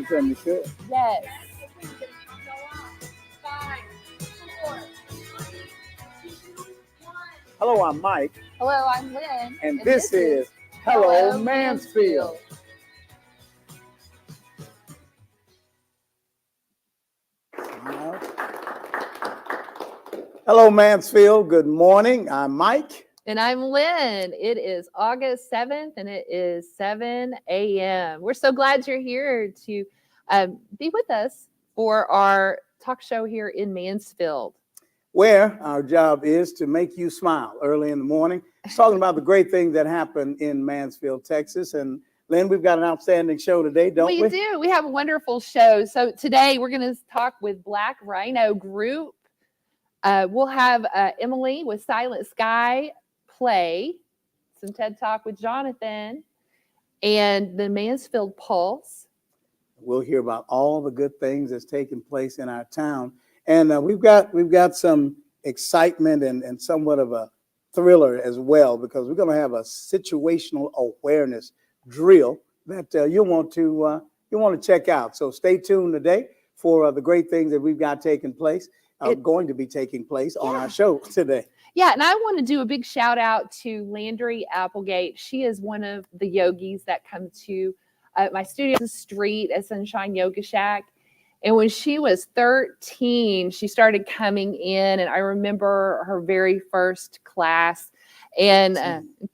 something, you should. Yes. Hello, I'm Mike. Hello, I'm Lynn. And this is Hello Mansfield. Hello, Mansfield. Good morning. I'm Mike. And I'm Lynn. It is August 7th, and it is 7 a.m. We're so glad you're here to be with us for our talk show here in Mansfield, where our job is to make you smile early in the morning. Talking about the great things that happen in Mansfield, Texas. And Lynn, we've got an outstanding show today, don't we? We do. We have a wonderful show. So today we're going to talk with Black Rhino Group. We'll have Emily with Silent Sky play, some TED Talk with Jonathan, and the Mansfield Pulse. We'll hear about all the good things that's taking place in our town. And we've got some excitement and somewhat of a thriller as well, because we're going to have a situational awareness drill that you'll want to check out. So stay tuned today for the great things that we've got taking place. Going to be taking place on our show today. Yeah, and I want to do a big shout out to Landry Applegate. She is one of the yogis that come to my studio, the street at Sunshine Yoga Shack. And when she was 13, she started coming in, and I remember her very first class. And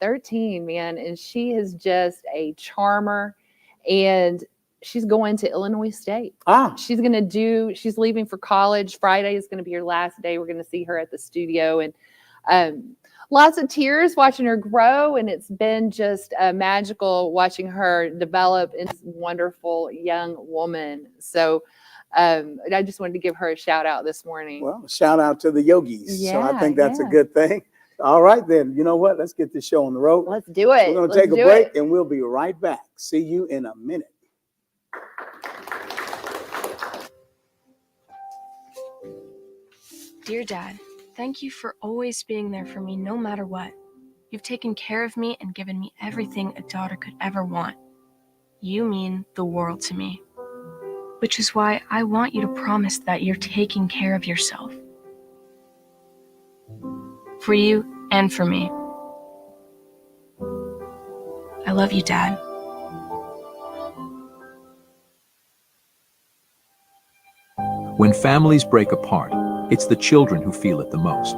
13, man, and she is just a charmer. And she's going to Illinois State. She's leaving for college. Friday is going to be her last day. We're going to see her at the studio, and lots of tears watching her grow. And it's been just magical watching her develop into this wonderful young woman. So I just wanted to give her a shout out this morning. Well, shout out to the yogis. Yeah, so I think that's a good thing. All right, then. You know what? Let's get this show on the road. Let's do it. We're going to take a break, and we'll be right back. See you in a minute. Dear Dad, thank you for always being there for me no matter what. You've taken care of me and given me everything a daughter could ever want. You mean the world to me. Which is why I want you to promise that you're taking care of yourself. For you and for me. I love you, Dad. When families break apart, it's the children who feel it the most.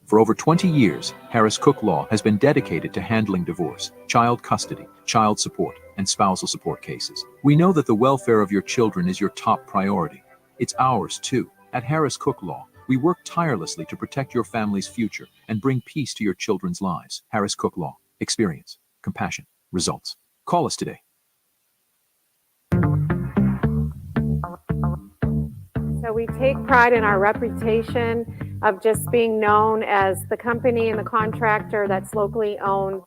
For over 20 years, Harris Cook Law has been dedicated to handling divorce, child custody, child support, and spousal support cases. We know that the welfare of your children is your top priority. It's ours, too. At Harris Cook Law, we work tirelessly to protect your family's future and bring peace to your children's lives. Harris Cook Law. Experience, compassion, results. Call us today. So we take pride in our reputation of just being known as the company and the contractor that's locally owned.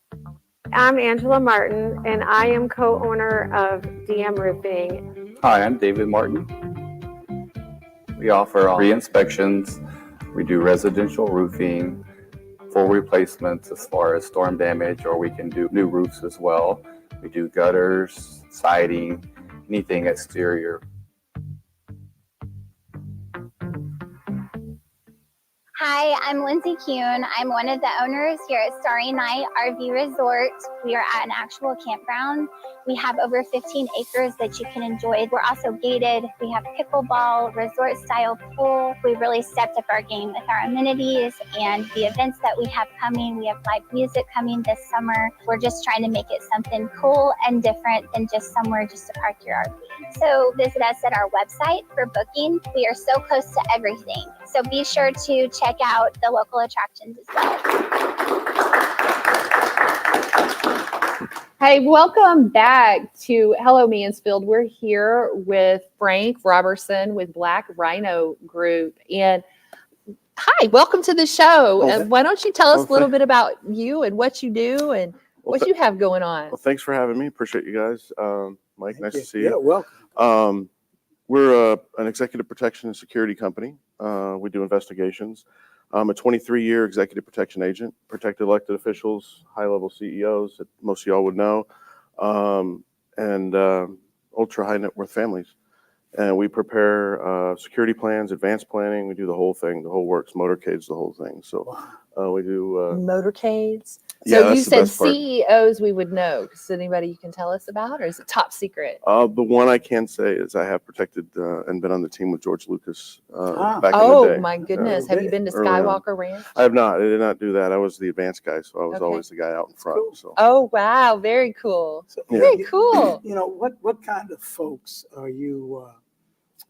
I'm Angela Martin, and I am co-owner of DM Roofing. Hi, I'm David Martin. We offer re-inspections. We do residential roofing, full replacements as far as storm damage, or we can do new roofs as well. We do gutters, siding, anything exterior. Hi, I'm Lindsay Kuhn. I'm one of the owners here at Starry Night RV Resort. We are at an actual campground. We have over 15 acres that you can enjoy. We're also gated. We have pickleball, resort-style pool. We've really stepped up our game with our amenities and the events that we have coming. We have live music coming this summer. We're just trying to make it something cool and different than just somewhere just to park your RV. So visit us at our website for booking. We are so close to everything. So be sure to check out the local attractions as well. Hey, welcome back to Hello Mansfield. We're here with Frank Robertson with Black Rhino Group. And hi, welcome to the show. Why don't you tell us a little bit about you and what you do and what you have going on? Well, thanks for having me. Appreciate you guys. Mike, nice to see you. Yeah, welcome. We're an executive protection and security company. We do investigations. I'm a 23-year executive protection agent, protect elected officials, high-level CEOs that most of y'all would know. And ultra high net worth families. And we prepare security plans, advanced planning. We do the whole thing, the whole works, motorcades, the whole thing. So we do. Motorcades. Yeah, So you that's the said best part. CEOs we would know. Is anybody you can tell us about, or is it top secret? The one I can say is I have protected and been on the team with George Lucas back in the Oh day. my goodness! Have you been to early on. Skywalker Ranch? I have not. I did not do that. I was the advanced guy, so I was Okay. always the guy out in front. Cool. So Oh wow! Very cool. So, Yeah. Very cool. You know, what kind of folks are you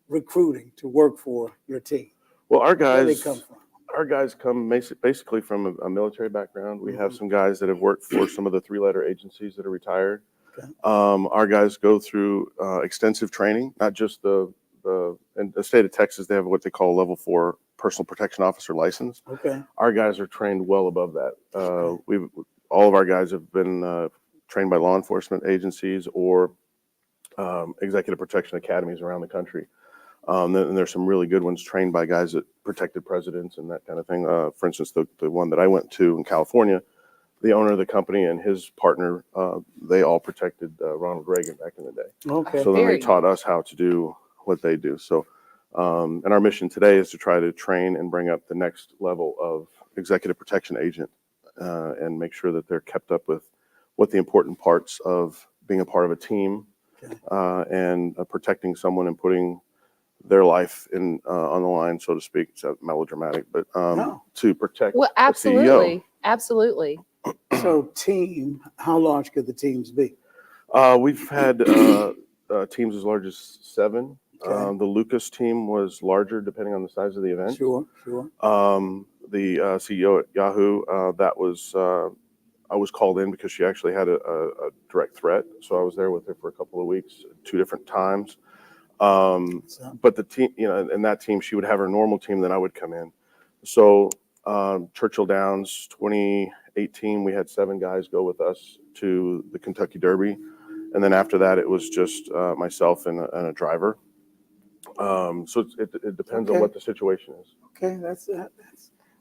recruiting to work for your team? well, our Where they guys. come from? Our guys come basically from a military background. We have some guys that have worked for some of the 3-letter agencies that are retired. Okay. Our guys go through extensive training, not just in the state of Texas, they have what they call a level 4 personal protection officer license. Okay. Our guys are trained well above that. All of our guys have been trained by law enforcement agencies or executive protection academies around the country. And there's some really good ones trained by guys that protected presidents and that kind of thing. For instance, the one that I went to in California, the owner of the company and his partner, they all protected Ronald Reagan back in the day. Okay. So then they Very taught us how to do what they do. So, and our mission today is to try to train and bring up the next level of executive protection agent and make sure that they're kept up with what the important parts of being a part of a team and protecting someone and putting their life in on the line, so to speak. It's melodramatic, but to protect Well, a absolutely, CEO. absolutely. So team, how large could the teams be? We've had teams as large as 7. Okay. The Lucas team was larger depending on the size of the event. Sure. The CEO at Yahoo, I was called in because she actually had a direct threat. So I was there with her for a couple of weeks, 2 different times. But the team, in that team, she would have her normal team, then I would come in. So Churchill Downs 2018, we had 7 guys go with us to the Kentucky Derby. And then after that, it was just myself and a driver. So it depends on what the situation is. Okay,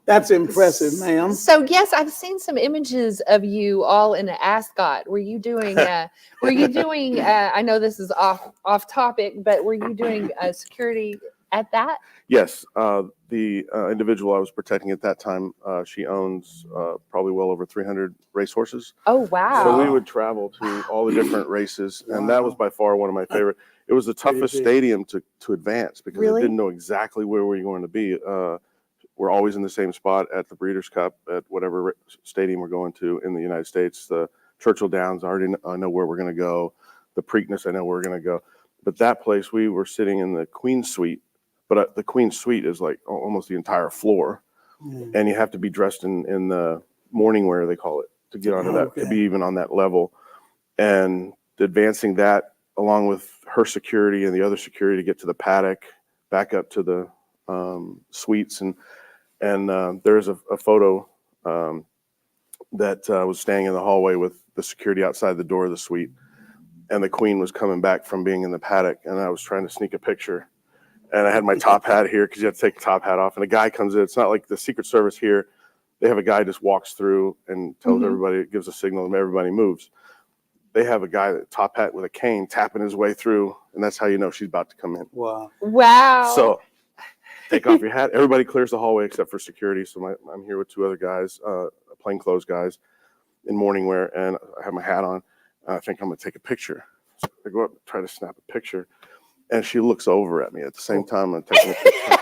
that's impressive, ma'am. So yes, I've seen some images of you all in an ascot. Were you doing? I know this is off topic, but were you doing security at that? Yes, the individual I was protecting at that time, she owns probably well over 300 racehorses. Oh wow! So we would travel to all the different races, and that was by far one of my favorite. It was the toughest stadium to advance because it didn't know exactly where we were going to be. We're always in the same spot at the Breeders' Cup at whatever stadium we're going to in the United States. The Churchill Downs, I already know where we're going to go. The Preakness, I know where we're going to go. But that place, we were sitting in the Queen's Suite. But the Queen's Suite is like almost the entire floor. And you have to be dressed in the morning wear, they call it, to get onto that, to be even on that level. And advancing that along with her security and the other security to get to the paddock, back up to the suites. And there's a photo that was standing in the hallway with the security outside the door of the suite. And the Queen was coming back from being in the paddock. And I was trying to sneak a picture. And I had my top hat here because you have to take the top hat off. And a guy comes in. It's not like the Secret Service here. They have a guy just walks through and tells everybody, gives a signal, and everybody moves. They have a guy, top hat with a cane, tapping his way through. And that's how you know she's about to come in. Wow. Wow. So take off your hat. Everybody clears the hallway except for security. So I'm here with 2 other guys, plainclothes guys in morning wear. And I have my hat on. I think I'm going to take a picture. So I go up and try to snap a picture. And she looks over at me at the same time I'm taking a picture.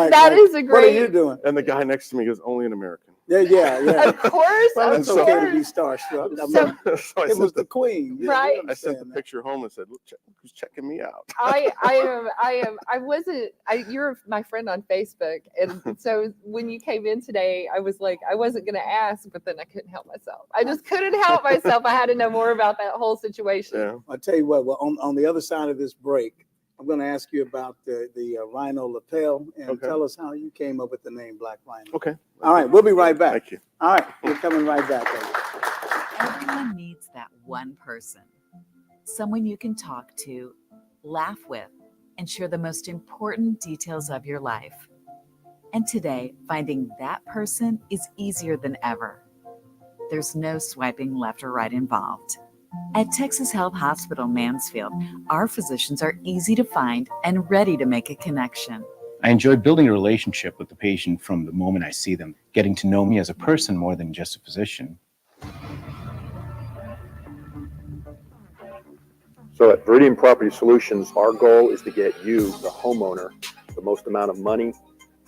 That is a great. What are you doing? And the guy next to me goes, "Only an American." Yeah. Of course, Well, of it's okay to be course. starstruck. I So- mean, So it was the Queen. You Right. I sent the understand that. picture home and said, "Look, who's checking me out?" You're my friend on Facebook. And so when you came in today, I was like, I wasn't going to ask, but then I couldn't help myself. I just couldn't help myself. I had to know more about that whole situation. Yeah. I'll tell you what, well, on the other side of this break, I'm going to ask you about the rhino lapel and tell us how you came up with the name Black Rhino. Okay. All right, we'll be right back. Thank you. All right, we're coming right back. Everyone needs that one person, someone you can talk to, laugh with, and share the most important details of your life. And today, finding that person is easier than ever. There's no swiping left or right involved. At Texas Health Hospital Mansfield, our physicians are easy to find and ready to make a connection. I enjoy building a relationship with the patient from the moment I see them, getting to know me as a person more than just a physician. So at Viridian Property Solutions, our goal is to get you, the homeowner, the most amount of money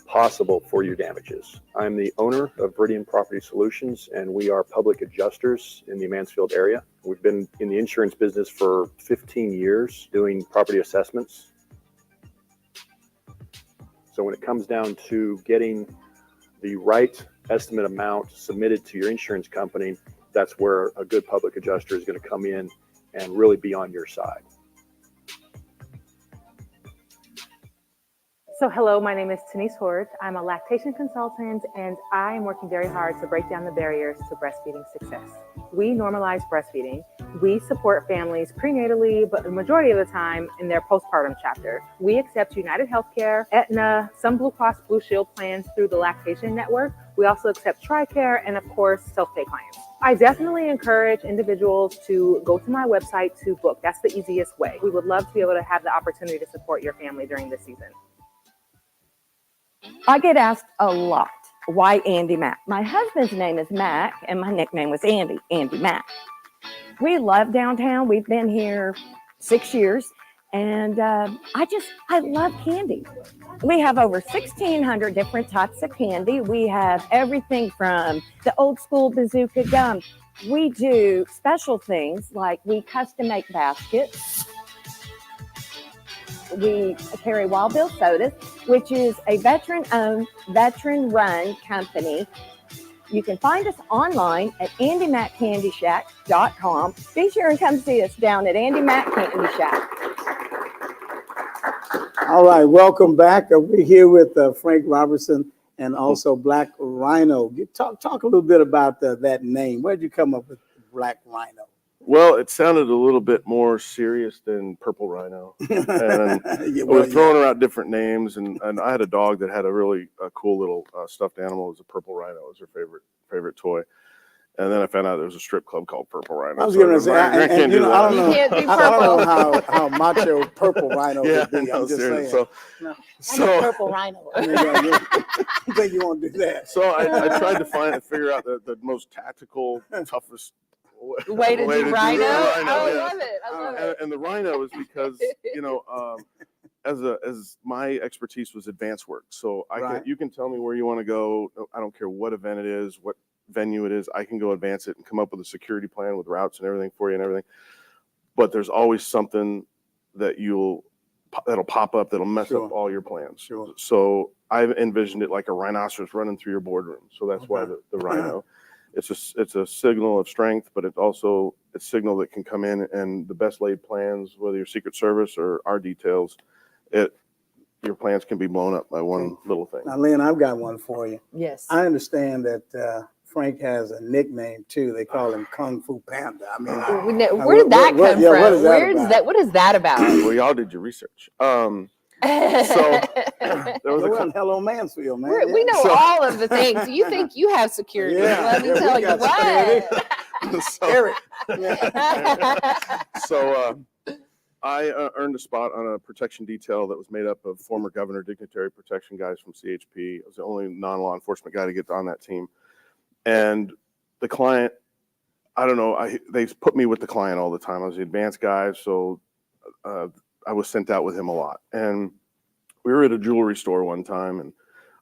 possible for your damages. I'm the owner of Viridian Property Solutions, and we are public adjusters in the Mansfield area. We've been in the insurance business for 15 years doing property assessments. So when it comes down to getting the right estimate amount submitted to your insurance company, that's where a good public adjuster is going to come in and really be on your side. So hello, my name is Denise Hort. I'm a lactation consultant, and I am working very hard to break down the barriers to breastfeeding success. We normalize breastfeeding. We support families prenatally, but the majority of the time in their postpartum chapter. We accept United Healthcare, Aetna, some Blue Cross Blue Shield plans through the Lactation Network. We also accept TRICARE and, of course, self-pay clients. I definitely encourage individuals to go to my website to book. That's the easiest way. We would love to be able to have the opportunity to support your family during this season. I get asked a lot, why Andy Mack? My husband's name is Mack, and my nickname was Andy Mack. We love downtown. We've been here 6 years, and I love candy. We have over 1,600 different types of candy. We have everything from the old school bazooka gum. We do special things like we custom make baskets. We carry Wild Bill Sodas, which is a veteran-owned, veteran-run company. You can find us online at AndyMackCandyShack.com. Be sure and come see us down at Andy Mack Candy Shack. All right, welcome back. We're here with Frank Robertson and also Black Rhino. Talk a little bit about that name. Where did you come up with Black Rhino? Well, it sounded a little bit more serious than Purple Rhino. And I was throwing around different names, and I had a dog that had a really cool little stuffed animal. It was a Purple Rhino. It was her favorite toy. And then I found out there was a strip club called Purple Rhino. I was going to say, I don't know how macho Purple Rhino would be. I'm just saying. So Purple Rhino. I think you won't do that. So I tried to figure out the most tactical, toughest way to do rhino. I love it. And the rhino is because, as my expertise was advanced work. So you can tell me where you want to go. I don't care what event it is, what venue it is. I can go advance it and come up with a security plan with routes and everything for you and everything. But there's always something that'll pop up that'll mess up all your plans. Sure. So I've envisioned it like a rhinoceros running through your boardroom. So that's why the rhino. It's a signal of strength, but it's also a signal that can come in, and the best laid plans, whether you're Secret Service or our details, your plans can be blown up by one little thing. Now, Lynn, I've got one for you. Yes. I understand that Frank has a nickname too. They call him Kung Fu Panda. I mean, where did that come from? What is that about? Well, y'all did your research. So there was Hello Mansfield, man. We know all of the things. You think you have security? Let me tell you what. So I earned a spot on a protection detail that was made up of former governor dignitary protection guys from CHP. I was the only non-law enforcement guy to get on that team. And the client, I don't know, they put me with the client all the time. I was the advanced guy, so I was sent out with him a lot. And we were at a jewelry store one time, and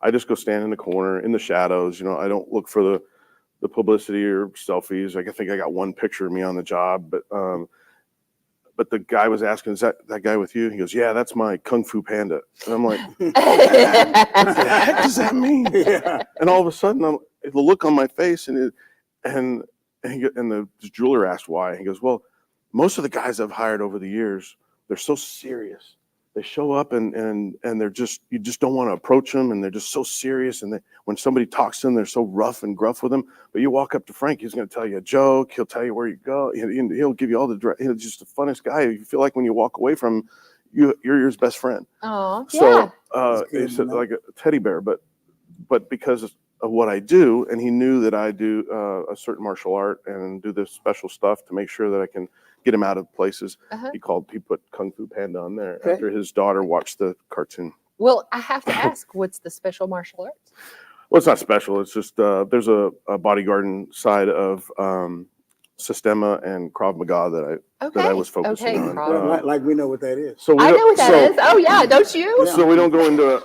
I just go stand in the corner in the shadows. I don't look for the publicity or selfies. I think I got one picture of me on the job, but the guy was asking, is that guy with you? He goes, yeah, that's my Kung Fu Panda. And I'm like, what the heck does that mean? Yeah. And all of a sudden, the look on my face, and the jeweler asked why. He goes, well, most of the guys I've hired over the years, they're so serious. They show up and they're just, you just don't want to approach them, and they're just so serious. And when somebody talks to them, they're so rough and gruff with them. But you walk up to Frank, he's going to tell you a joke. He'll tell you where you go. He'll give you all he's just the funnest guy. You feel like when you walk away from him, you're his best friend. Oh, so it's like a teddy bear, but because of what I do, and he knew that I do a certain martial art and do this special stuff to make sure that I can get him out of places. He put Kung Fu Panda on there after his daughter watched the cartoon. Well, I have to ask, what's the special martial arts? Well, it's not special. It's just there's a bodyguarding side of Sistema and Krav Maga that I was focusing on. Like we know what that is. So I know what that is. Oh yeah, don't you? So we don't go into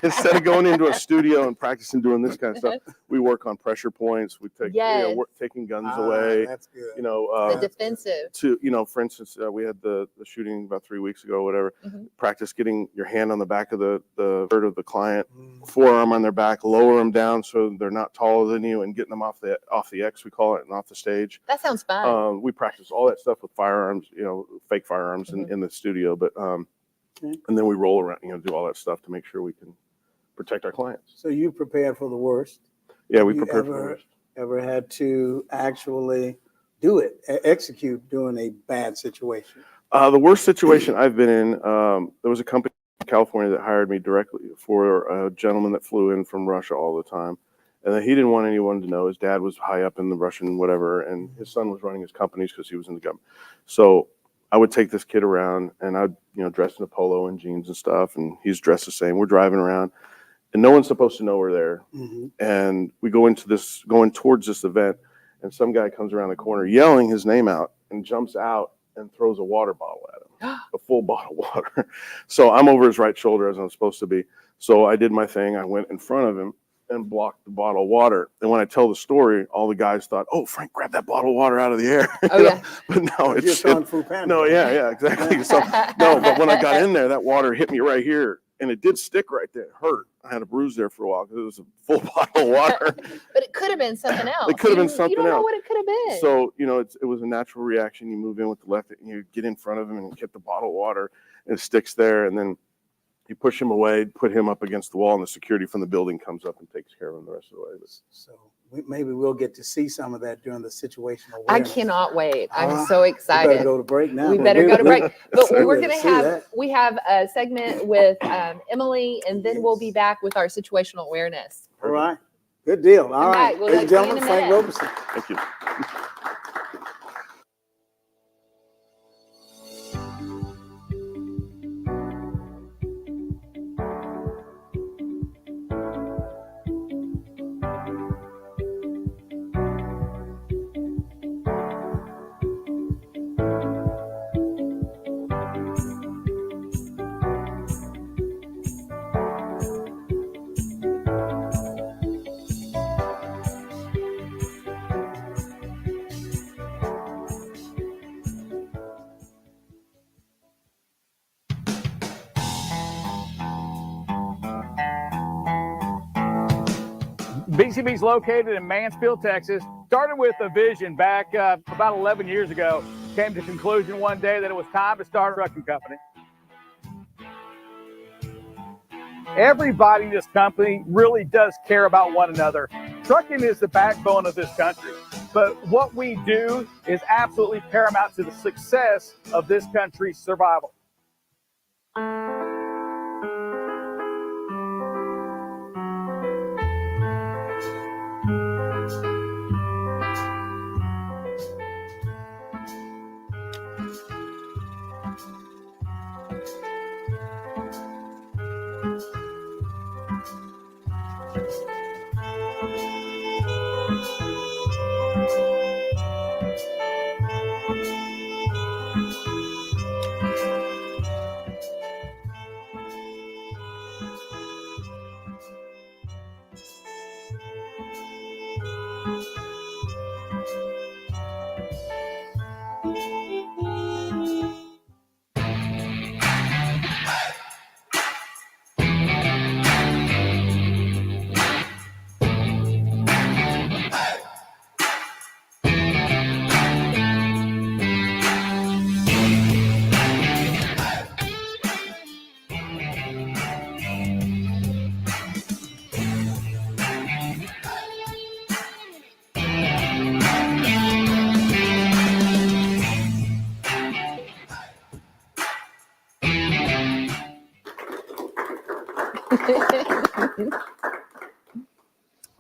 instead of going into a studio and practicing doing this kind of stuff, we work on pressure points. We take taking guns away. That's good. The defensive. For instance, we had the shooting about 3 weeks ago, whatever. Practice getting your hand on the back of the third of the client, forearm on their back, lower them down so they're not taller than you, and getting them off the X, we call it, and off the stage. That sounds fun. We practice all that stuff with firearms, fake firearms in the studio, but and then we roll around, do all that stuff to make sure we can protect our clients. So you prepared for the worst. Yeah, we prepared for the worst. Ever had to actually execute during a bad situation? The worst situation I've been in, there was a company in California that hired me directly for a gentleman that flew in from Russia all the time. And he didn't want anyone to know. His dad was high up in the Russian whatever, and his son was running his companies because he was in the government. So I would take this kid around, and I'd dress in a polo and jeans and stuff, and he's dressed the same. We're driving around, and no one's supposed to know we're there. And we going towards this event, and some guy comes around the corner yelling his name out and jumps out and throws a water bottle at him, a full bottle of water. So I'm over his right shoulder as I'm supposed to be. So I did my thing. I went in front of him and blocked the bottle of water. And when I tell the story, all the guys thought, "Oh, Frank grabbed that bottle of water out of the air." But no, it's Kung Fu Panda. No, yeah, exactly. So no, but when I got in there, that water hit me right here, and it did stick right there. It hurt. I had a bruise there for a while because it was a full bottle of water. But it could have been something else. It could have been something You don't know else. what it could have been. So it was a natural reaction. You move in with the left, and you get in front of him and get the bottle of water, and it sticks there, and then you push him away, put him up against the wall, and the security from the building comes up and takes care of him the rest of the way. So maybe we'll get to see some of that during the situational awareness. I cannot wait. I'm so excited. We better go to break now. We better go to break. But we're going to have a segment with Emily, and then we'll be back with our situational awareness. All right. Good deal. All right. We'll Ladies and gentlemen, Frank Roberson. Thank you. BCB is located in Mansfield, Texas. Started with a vision back about 11 years ago. Came to the conclusion one day that it was time to start a trucking company. Everybody in this company really does care about one another. Trucking is the backbone of this country. But what we do is absolutely paramount to the success of this country's survival.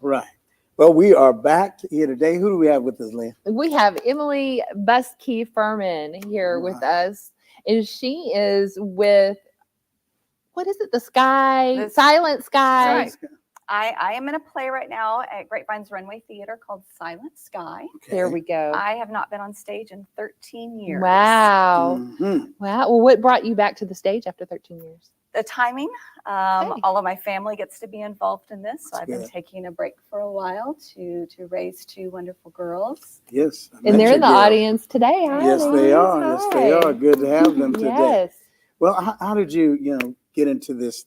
Right. Well, we are back here today. Who do we have with us, Lynn? We have Emily Buskey Furman here with us, and she is with, what is it? The Sky, Silent Sky. Right. I am in a play right now at Grapevine's Runway Theater called Silent Sky. There we go. I have not been on stage in 13 years. Wow. Wow. Well, what brought you back to the stage after 13 years? The timing. All of my family gets to be involved in this. So I've been good. taking a break for a while to raise two wonderful girls. Yes. And they're in the audience today. Hi, Yes, they are. ladies. Yes, they are. Good to have them today. Yes. Well, how did you, get into this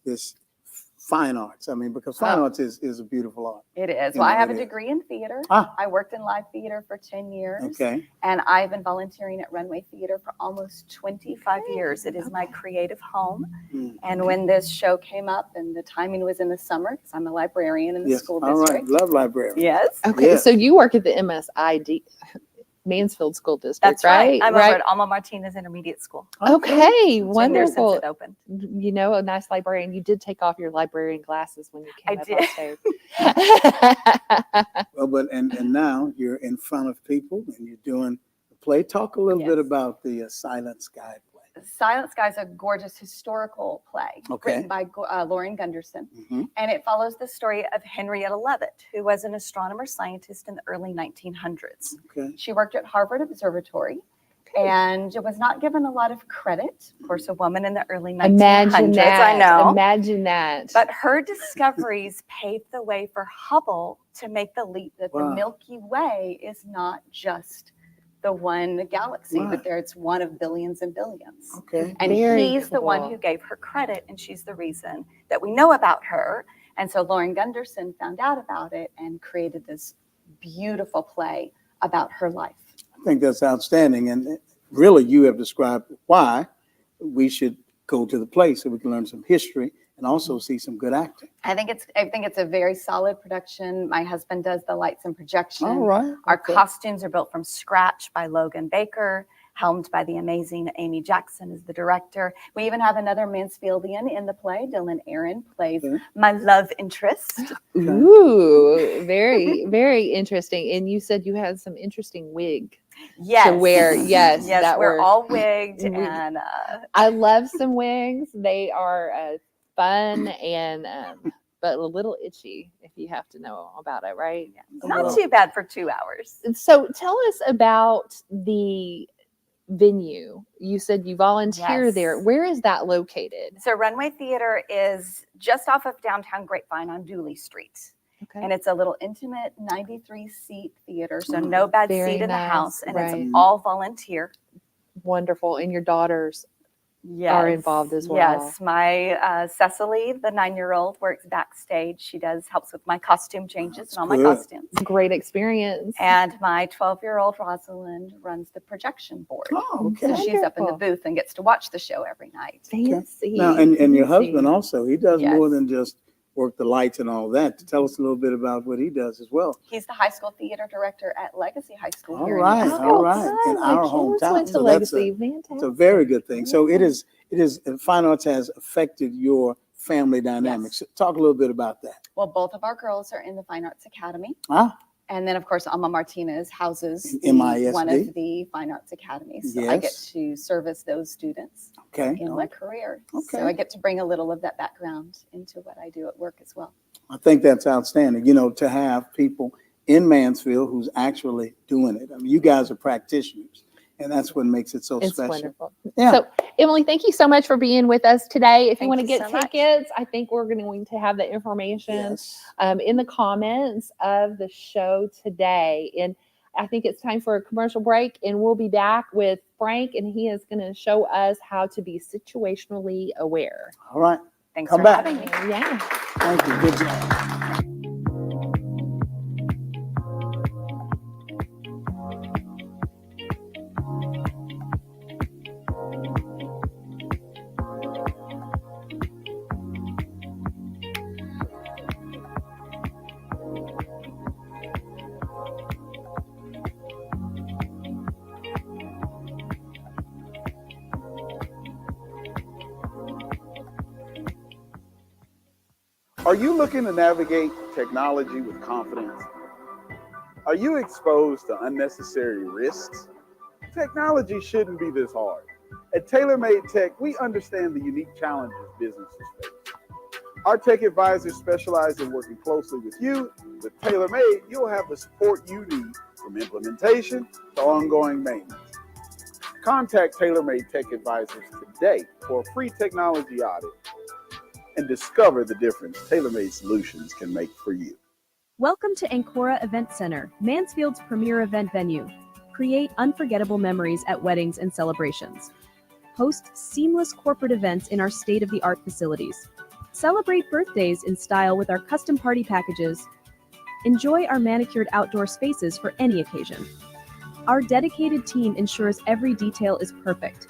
fine arts? I mean, because fine arts is a beautiful art. It is. You Well, I know, have a it is. degree in theater. Ah. I worked in live theater for 10 years. Okay. And I've been volunteering at Runway Theater for almost 25 years. It is my creative home. And when this show came up, and the timing was in the summer, because I'm a librarian in the Yes. school All district. right. Love librarians. Yes. Okay. Yes. So you work at the MSID, Mansfield School District, That's right. right? I'm over at Alma Martinez Intermediate School. Okay. It's been there since Wonderful. it opened. You know, a nice librarian. You did take off your librarian glasses when you came I up did. on stage. Well, but and now you're in front of people and you're doing the play. Talk a little bit about the Silent Sky play. Silent Sky is a gorgeous historical play Okay. written by Lauren Gunderson. Mhm. And it follows the story of Henrietta Leavitt, who was an astronomer scientist in the early 1900s. Okay. She worked at Harvard Observatory and was not given a lot of credit. Of course, a woman in the early 1900s. Imagine that. I know. Imagine that. But her discoveries paved the way for Hubble to make the leap that the Wow. Milky Way is not just the one galaxy, Right. but it's one of billions and billions. Okay. And Very he's the one cool. who gave her credit, and she's the reason that we know about her. And so Lauren Gunderson found out about it and created this beautiful play about her life. I think that's outstanding. And really, you have described why we should go to the play so we can learn some history and also see some good acting. I think it's a very solid production. My husband does the lights and projection. All right. Our Okay. costumes are built from scratch by Logan Baker, helmed by the amazing Amy Jackson is the director. We even have another Mansfieldian in the play. Dylan Aaron plays my love interest. Ooh, very, very interesting. And you said you had some interesting wig Yes. to wear. Yes, Yes, that we're were all wigged we- and I love some wigs. They are fun and but a little itchy if you have to know about it, right? not too bad for 2 hours. So tell us about the venue. You said you volunteer Yes. there. Where is that located? So Runway Theater is just off of downtown Grapevine on Dooley Street. Okay. And it's a little intimate 93-seat theater, so no bad Very seat in the nice, house, and right. it's all volunteer. Wonderful. And your daughters Yes. are involved as well. Yes, my Cecily, the 9-year-old, works backstage. She helps with my costume changes and all my good. costumes. Great experience. And my 12-year-old Rosalind runs the projection board. Oh, okay. So she's up in the Wonderful. booth and gets to watch the show every night. Fancy. Now, and your fancy. husband also, he does Yes. more than just work the lights and all that. Tell us a little bit about what he does as well. He's the high school theater director at Legacy High School All here right, in all Mansfield. right. In My our kids hometown. went to So Legacy. it's a Fantastic. very good thing. So it is, fine arts has affected your family dynamics. Talk a little bit about that. Well, both of our girls are in the Fine Arts Academy. Ah, And then, of course, Alma Martinez houses MISD. one of the Fine Arts Academies. So I get Yes. to service those students okay. in my career. Okay. So I get to bring a little of that background into what I do at work as well. I think that's outstanding, to have people in Mansfield who's actually doing it. I mean, you guys are practitioners, and that's what makes it so It's special. wonderful. Yeah. So, Emily, thank you so much for being with us today. If you Thank want to you get so much. tickets, I think we're going to have the information Yes. in the comments of the show today. And I think it's time for a commercial break, and we'll be back with Frank, and he is going to show us how to be situationally aware. All right. Thanks Come for back. having me. Yeah. Thank you. Good job. Are you looking to navigate technology with confidence? Are you exposed to unnecessary risks? Technology shouldn't be this hard. At TaylorMade Tech, we understand the unique challenges businesses face. Our tech advisors specialize in working closely with you. With TaylorMade, you'll have the support you need from implementation to ongoing maintenance. Contact TaylorMade Tech Advisors today for a free technology audit and discover the difference TaylorMade solutions can make for you. Welcome to Ancora Event Center, Mansfield's premier event venue. Create unforgettable memories at weddings and celebrations. Host seamless corporate events in our state-of-the-art facilities. Celebrate birthdays in style with our custom party packages. Enjoy our manicured outdoor spaces for any occasion. Our dedicated team ensures every detail is perfect.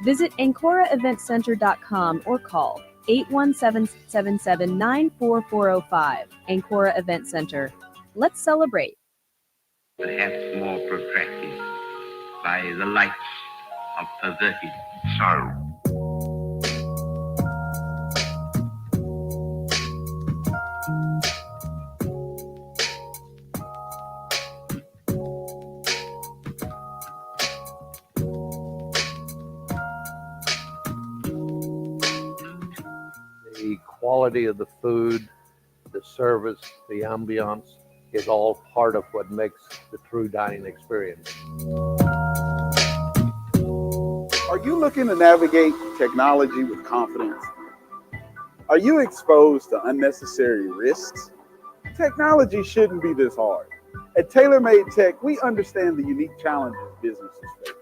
Visit AncoraEventCenter.com or call 817-779-4405. Ancora Event Center. Let's celebrate. Perhaps more protracted by the lights of perverted sorrow. The quality of the food, the service, the ambiance is all part of what makes the true dining experience. Are you looking to navigate technology with confidence? Are you exposed to unnecessary risks? Technology shouldn't be this hard. At TaylorMade Tech, we understand the unique challenges businesses face.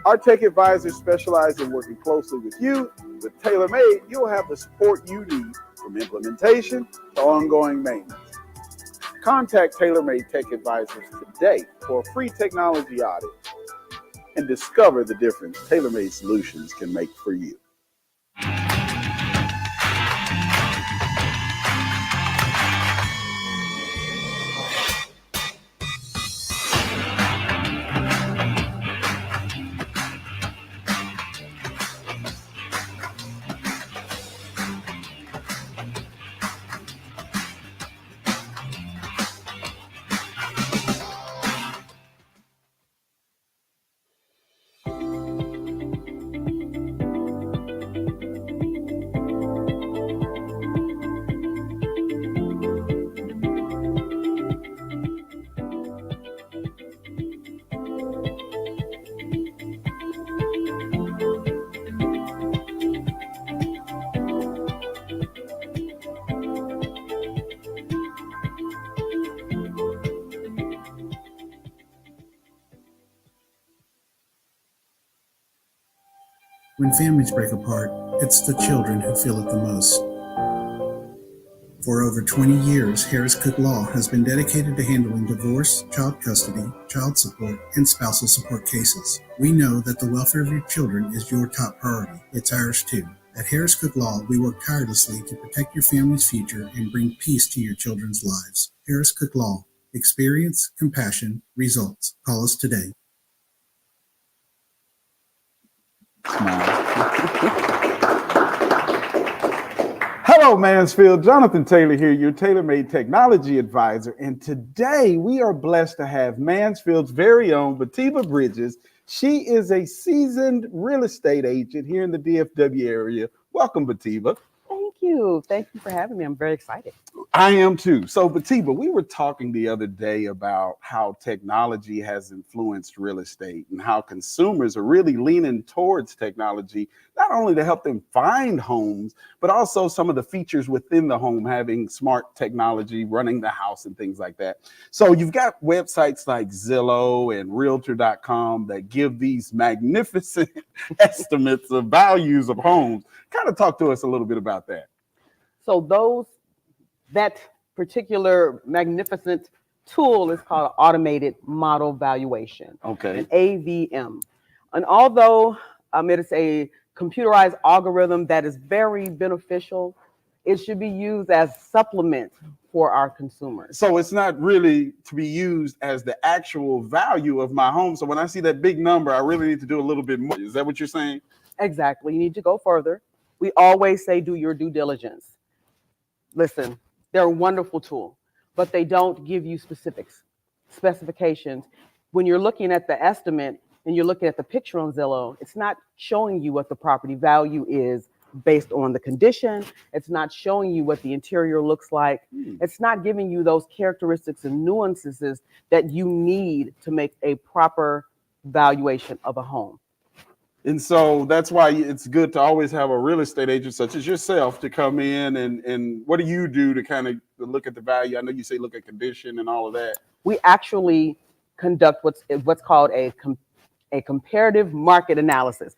Our tech advisors specialize in working closely with you. With TaylorMade, you'll have the support you need from implementation to ongoing maintenance. Contact TaylorMade Tech Advisors today for a free technology audit and discover the difference TaylorMade solutions can make for you. When families break apart, it's the children who feel it the most. For over 20 years, Harris Cook Law has been dedicated to handling divorce, child custody, child support, and spousal support cases. We know that the welfare of your children is your top priority. It's ours too. At Harris Cook Law, we work tirelessly to protect your family's future and bring peace to your children's lives. Harris Cook Law. Experience, compassion, results. Call us today. Hello, Mansfield. Jonathan Taylor here, your TaylorMade Technology Advisor. And today we are blessed to have Mansfield's very own Batiba Bridges. She is a seasoned real estate agent here in the DFW area. Welcome, Batiba. Thank you. Thank you for having me. I'm very excited. I am too. So, Batiba, we were talking the other day about how technology has influenced real estate and how consumers are really leaning towards technology, not only to help them find homes, but also some of the features within the home, having smart technology running the house and things like that. So you've got websites like Zillow and Realtor.com that give these magnificent estimates of values of homes. Kind of talk to us a little bit about that. So that particular magnificent tool is called automated model valuation. Okay. An AVM. And although it is a computerized algorithm that is very beneficial, it should be used as supplement for our consumers. So it's not really to be used as the actual value of my home. So when I see that big number, I really need to do a little bit more. Is that what you're saying? Exactly. You need to go further. We always say do your due diligence. listen, they're a wonderful tool, but they don't give you specifications. When you're looking at the estimate and you're looking at the picture on Zillow, it's not showing you what the property value is based on the condition. It's not showing you what the interior looks like. It's not giving you those characteristics and nuances that you need to make a proper valuation of a home. And so that's why it's good to always have a real estate agent such as yourself to come in and what do you do to kind of look at the value? I know you say look at condition and all of that. We actually conduct what's called a comparative market analysis,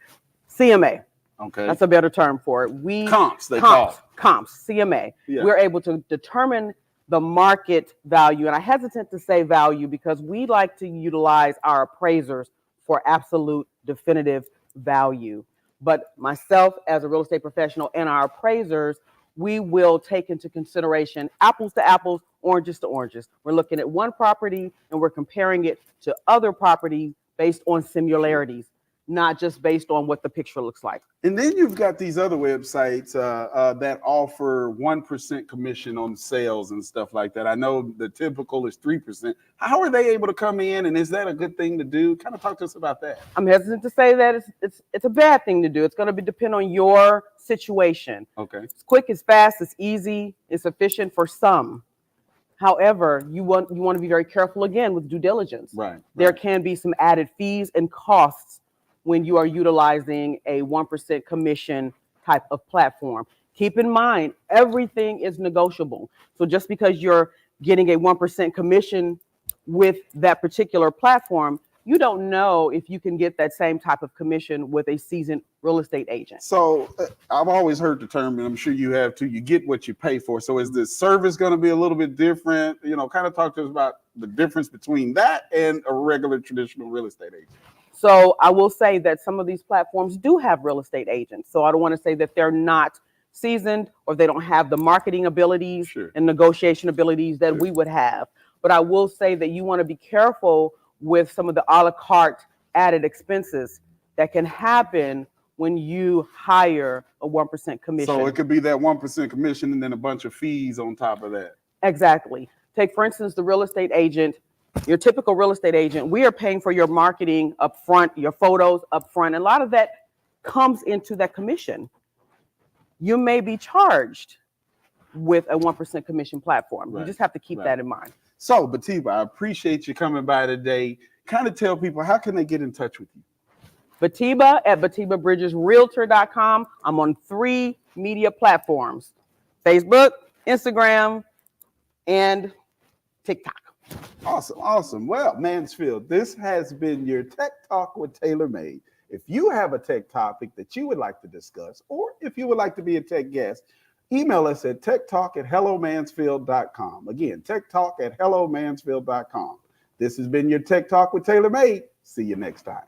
CMA. Okay. That's a better term for it. Comps, CMA. Yeah. We're able to determine the market value. And I hesitate to say value because we like to utilize our appraisers for absolute definitive value. But myself as a real estate professional and our appraisers, we will take into consideration apples to apples, oranges to oranges. We're looking at one property and we're comparing it to other properties based on similarities, not just based on what the picture looks like. And then you've got these other websites that offer 1% commission on sales and stuff like that. I know the typical is 3%. How are they able to come in, and is that a good thing to do? Kind of talk to us about that. I'm hesitant to say that it's a bad thing to do. It's going to depend on your situation. Okay. It's quick, it's fast, it's easy, it's efficient for some. However, you want to be very careful again with due diligence. Right. There can be some added fees and costs when you are utilizing a 1% commission type of platform. Keep in mind, everything is negotiable. So just because you're getting a 1% commission with that particular platform, you don't know if you can get that same type of commission with a seasoned real estate agent. So I've always heard the term, and I'm sure you have too, you get what you pay for. So is the service going to be a little bit different? You know, kind of talk to us about the difference between that and a regular traditional real estate agent. So I will say that some of these platforms do have real estate agents. So I don't want to say that they're not seasoned or they don't have the marketing abilities and negotiation abilities that we would have. But I will say that you want to be careful with some of the a la carte added expenses that can happen when you hire a 1% commission. So it could be that 1% commission and then a bunch of fees on top of that. Exactly. Take, for instance, the real estate agent. Your typical real estate agent, we are paying for your marketing up front, your photos up front. And a lot of that comes into that commission. You may be charged with a 1% commission platform. Right. You just have to keep that in mind. So, Batiba, I appreciate you coming by today. Kind of tell people, how can they get in touch with you? Batiba at BatibaBridgesRealtor.com. I'm on 3 media platforms: Facebook, Instagram, and TikTok. Awesome, awesome. Well, Mansfield, this has been your Tech Talk with Taylor Made. If you have a tech topic that you would like to discuss, or if you would like to be a tech guest, email us at techtalk@hellomansfield.com. Again, techtalk@hellomansfield.com. This has been your Tech Talk with Taylor Made. See you next time.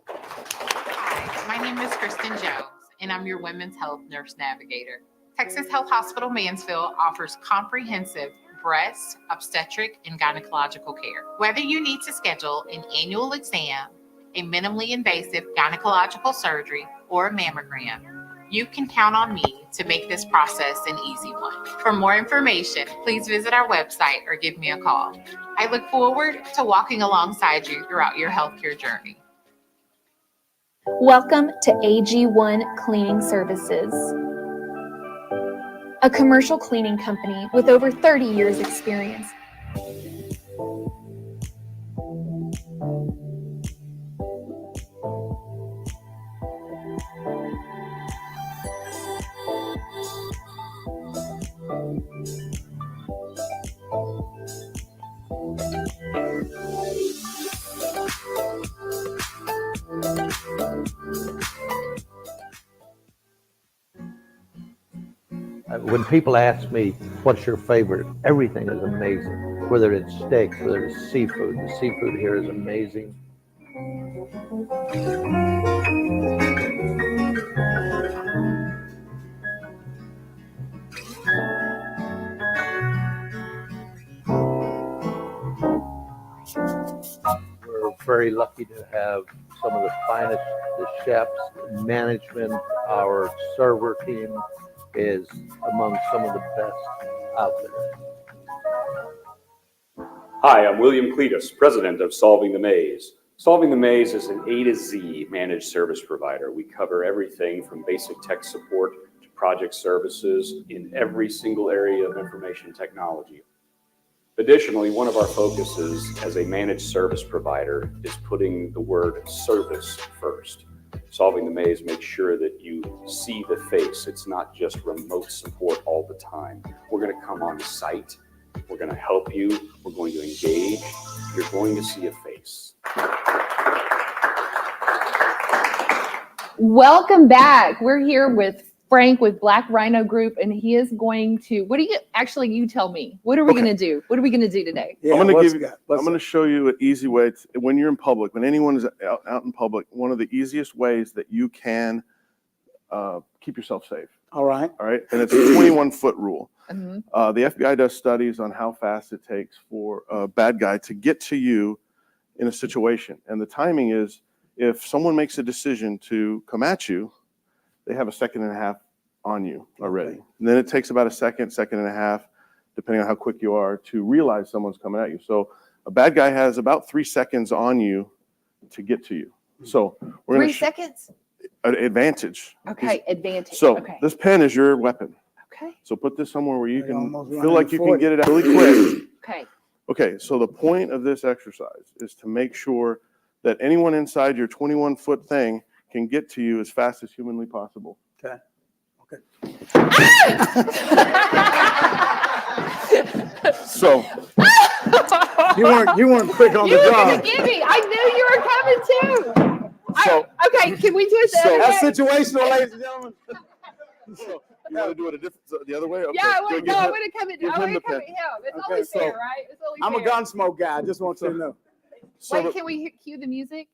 Hi, my name is Kristen Jones, and I'm your Women's Health Nurse Navigator. Texas Health Hospital Mansfield offers comprehensive breast, obstetric, and gynecological care. Whether you need to schedule an annual exam, a minimally invasive gynecological surgery, or a mammogram, you can count on me to make this process an easy one. For more information, please visit our website or give me a call. I look forward to walking alongside you throughout your healthcare journey. Welcome to AG1 Cleaning Services, a commercial cleaning company with over 30 years experience. When people ask me, what's your favorite? Everything is amazing. Whether it's steak, whether it's seafood. The seafood here is amazing. We're very lucky to have some of the finest, the chefs, management, our server team. is among some of the best out there. Hi, I'm William Cletus, president of Solving the Maze. Solving the Maze is an A to Z managed service provider. We cover everything from basic tech support to project services in every single area of information technology. Additionally, one of our focuses as a managed service provider is putting the word service first. Solving the Maze makes sure that you see the face. It's not just remote support all the time. We're going to come on site. We're going to help you. We're going to engage. You're going to see a face. Welcome back. We're here with Frank with Black Rhino Group, and he is going to, you tell me, what are we going to do? What are we going to do today? I'm going to show you an easy way when you're in public, when anyone is out in public, one of the easiest ways that you can keep yourself safe. All right. And it's a 21-foot rule. Mm-hmm. The FBI does studies on how fast it takes for a bad guy to get to you in a situation. And the timing is, if someone makes a decision to come at you, they have a second and a half on you already. Okay. And then it takes about a second and a half, depending on how quick you are, to realize someone's coming at you. So a bad guy has about 3 seconds on you to get to you. So we're 3 seconds? An advantage. Okay, advantage. So okay. this pen is your weapon. Okay. So put this somewhere where you can almost feel like you can 140. get it out really quick. Okay. Okay, so the point of this exercise is to make sure that anyone inside your 21-foot thing can get to you as fast as humanly possible. Okay. So you weren't quick on the You were job. going to get me. I knew you were coming too. Okay, can we do it the other That's way? situational, ladies and gentlemen. So you want to do it the other way? Okay. Yeah, I Go want give to him- come at give I him want the to come pen. at him. It's Okay, only so fair, right? It's only I'm a fair. Gunsmoke guy. I just want you to know. So Wait, can we cue the music?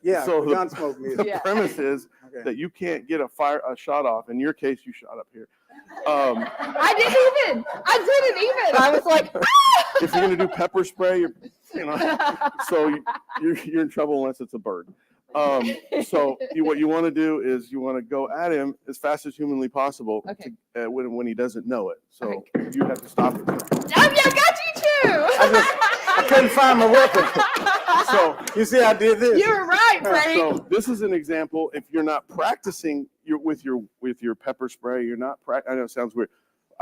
Yeah. So the Gunsmoke music. the premise is Okay. that you can't get a shot off. In your case, you shot up here. I didn't even. I was like, If you're gonna do pepper spray, so you're in trouble unless it's a bird. So what you want to do is you want to go at him as fast as humanly possible when he doesn't know it. So you have to stop it. I got you too. I couldn't find my weapon. So you see, I did this. You were right, Frank. So this is an example. If you're not practicing with your pepper spray, you're not. I know it sounds weird.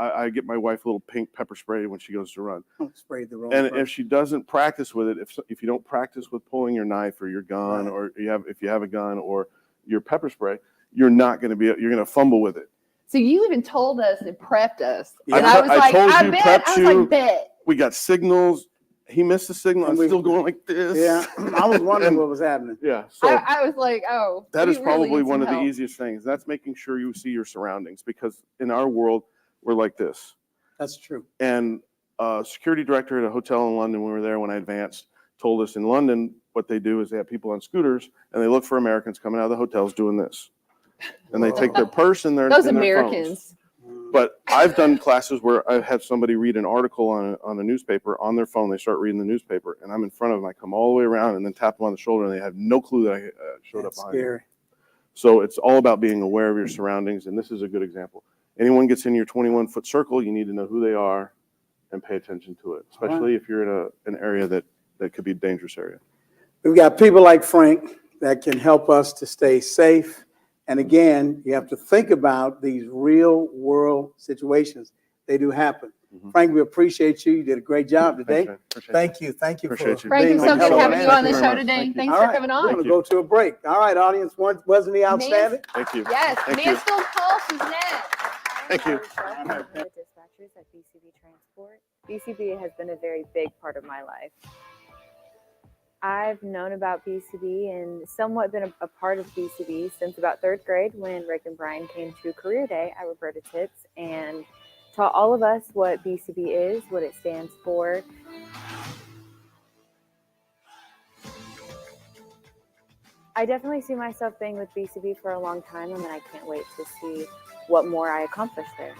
I get my wife a little pink pepper spray when she goes to run. Sprayed the wrong. And person. if she doesn't practice with it, if you don't practice with pulling your knife or your gun, Right. or if you have a gun or your pepper spray, you're going to fumble with it. So you even told us and prepped us. Yeah. And I was like, told I you, bet. prepped I was you. like, bet. We got signals. He missed the signal. I'm still going like this. Yeah, I was wondering what was happening. Yeah. So I was like, oh. that we is really probably need one some of the help. easiest things. That's making sure you see your surroundings, because in our world, we're like this. That's true. And security director at a hotel in London, when we were there when I advanced, told us in London what they do is they have people on scooters and they look for Americans coming out of the hotels doing this. And they take their purse and their Those and their Americans. phones. But I've done classes where I have somebody read an article on a newspaper on their phone. They start reading the newspaper, and I'm in front of them. I come all the way around and then tap them on the shoulder, and they have no clue that I showed That's up behind them. scary. So it's all about being aware of your surroundings, and this is a good example. Anyone gets in your 21-foot circle, you need to know who they are and pay attention to it, especially if you're in an area that could be a dangerous area. We've got people like Frank that can help us to stay safe. And again, you have to think about these real world situations. They do happen. Frank, we appreciate you. You did a great job today. Thanks, man. Appreciate Thank you. Thank you Appreciate for you. Frank, being it's so on good Hello having you Man. on the Thank you show very much. today. Thank you. Thanks All for right, coming we're on. going to go to a break. All right, audience, wasn't he outstanding? Thank you. Yes, Thank you. Mansfield Pulse is next. Thank you. The dispatchers at BCB Transport. BCB has been a very big part of my life. I've known about BCB and somewhat been a part of BCB since about third grade when Rick and Brian came to Career Day at Roberta Tips and taught all of us what BCB is, what it stands for. I definitely see myself being with BCB for a long time, and I can't wait to see what more I accomplish there.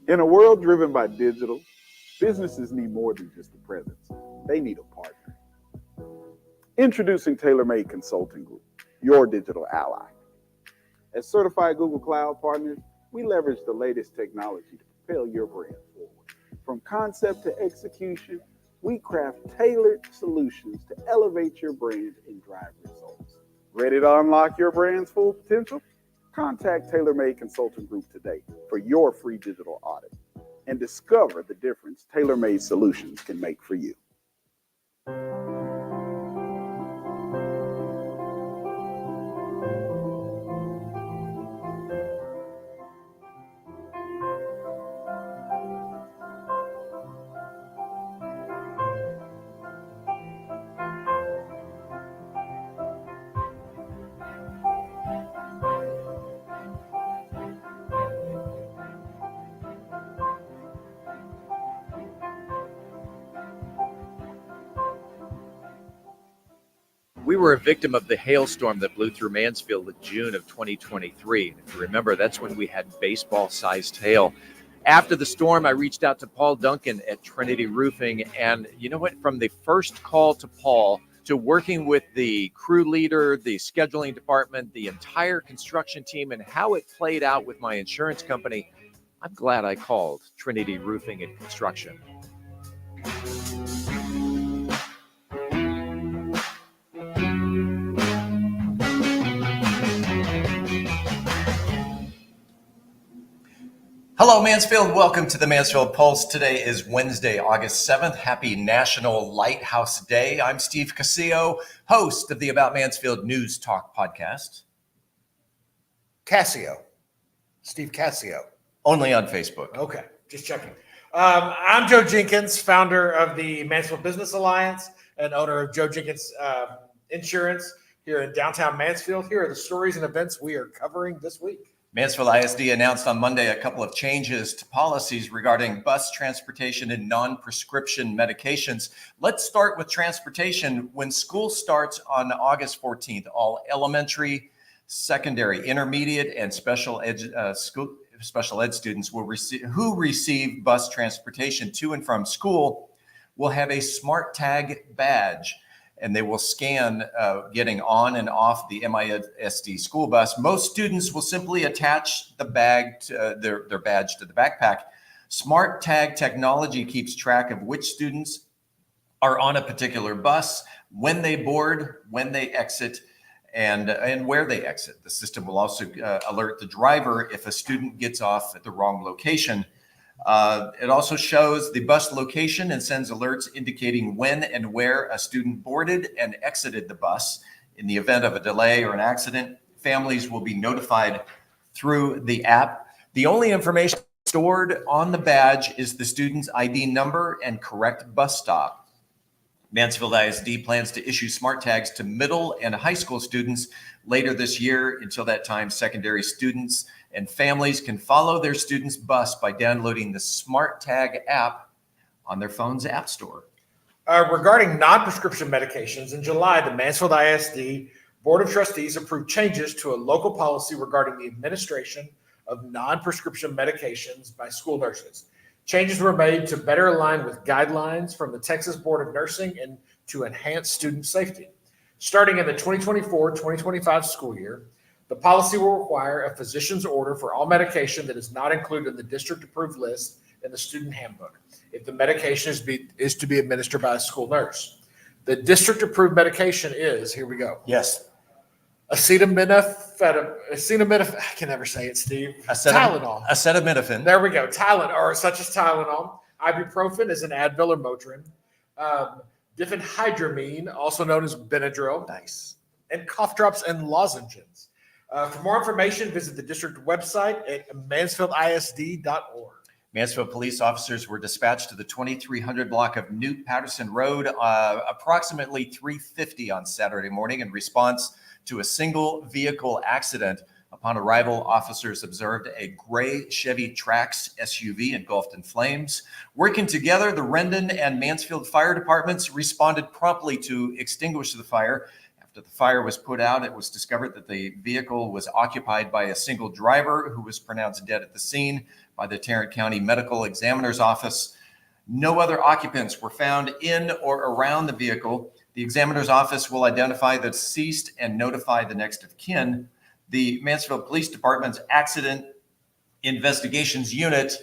In a world driven by digital, businesses need more than just a presence. They need a partner. Introducing Tailor Made Consulting Group. your digital ally. As certified Google Cloud partners, we leverage the latest technology to propel your brand forward. From concept to execution, we craft tailored solutions to elevate your brand and drive results. Ready to unlock your brand's full potential? Contact TaylorMade Consulting Group today for your free digital audit and discover the difference TaylorMade solutions can make for you. We were a victim of the hailstorm that blew through Mansfield in June of 2023. If you remember, that's when we had baseball-sized hail. After the storm, I reached out to Paul Duncan at Trinity Roofing, and you know what? From the first call to Paul to working with the crew leader, the scheduling department, the entire construction team, and how it played out with my insurance company, I'm glad I called Trinity Roofing and Construction. Hello, Mansfield. Welcome to the Mansfield Pulse. Today is Wednesday, August 7th. Happy National Lighthouse Day. I'm Steve Casillo, host of the About Mansfield News Talk podcast. Steve Cassio. Only on Facebook. Okay, just checking. I'm Joe Jenkins, founder of the Mansfield Business Alliance and owner of Joe Jenkins Insurance here in downtown Mansfield. Here are the stories and events we are covering this week. Mansfield ISD announced on Monday a couple of changes to policies regarding bus transportation and non-prescription medications. Let's start with transportation. When school starts on August 14th, all elementary, secondary, intermediate, and special ed students who receive bus transportation to and from school will have a smart tag badge, and they will scan getting on and off the MISD school bus. Most students will simply attach the bag to their badge to the backpack. Smart tag technology keeps track of which students are on a particular bus, when they board, when they exit, and where they exit. The system will also alert the driver if a student gets off at the wrong location. It also shows the bus location and sends alerts indicating when and where a student boarded and exited the bus. In the event of a delay or an accident, families will be notified through the app. The only information stored on the badge is the student's ID number and correct bus stop. Mansfield ISD plans to issue smart tags to middle and high school students later this year. Until that time, secondary students and families can follow their student's bus by downloading the Smart Tag app on their phone's app store. Regarding non-prescription medications, in July, the Mansfield ISD Board of Trustees approved changes to a local policy regarding the administration of non-prescription medications by school nurses. Changes were made to better align with guidelines from the Texas Board of Nursing and to enhance student safety. Starting in the 2024-2025 school year, the policy will require a physician's order for all medication that is not included in the district-approved list in the student handbook if the medication is to be administered by a school nurse. The district-approved medication is, here we go. Yes. Acetaminophen. I can never say it, Steve. Tylenol. Acetaminophen. There we go. Tylenol, or such as Tylenol. Ibuprofen is an Advil or Motrin. Diphenhydramine, also known as Benadryl. Nice. And cough drops and lozenges. For more information, visit the district website at mansfieldisd.org. Mansfield police officers were dispatched to the 2300 block of Newt Patterson Road approximately 3:50 on Saturday morning in response to a single vehicle accident. Upon arrival, officers observed a gray Chevy Trax SUV engulfed in flames. Working together, the Rendon and Mansfield fire departments responded promptly to extinguish the fire. After the fire was put out, it was discovered that the vehicle was occupied by a single driver who was pronounced dead at the scene by the Tarrant County Medical Examiner's Office. No other occupants were found in or around the vehicle. The examiner's office will identify the deceased and notify the next of kin. The Mansfield Police Department's Accident Investigations Unit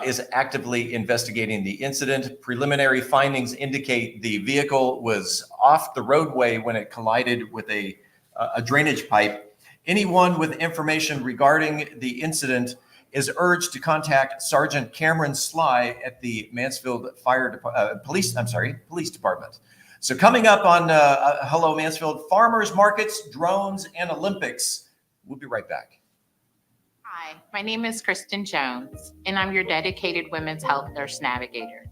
is actively investigating the incident. Preliminary findings indicate the vehicle was off the roadway when it collided with a drainage pipe. Anyone with information regarding the incident is urged to contact Sergeant Cameron Sly at the Mansfield Police Department. So coming up on Hello Mansfield, farmers markets, drones, and Olympics. We'll be right back. Hi, my name is Kristen Jones, and I'm your dedicated women's health nurse navigator.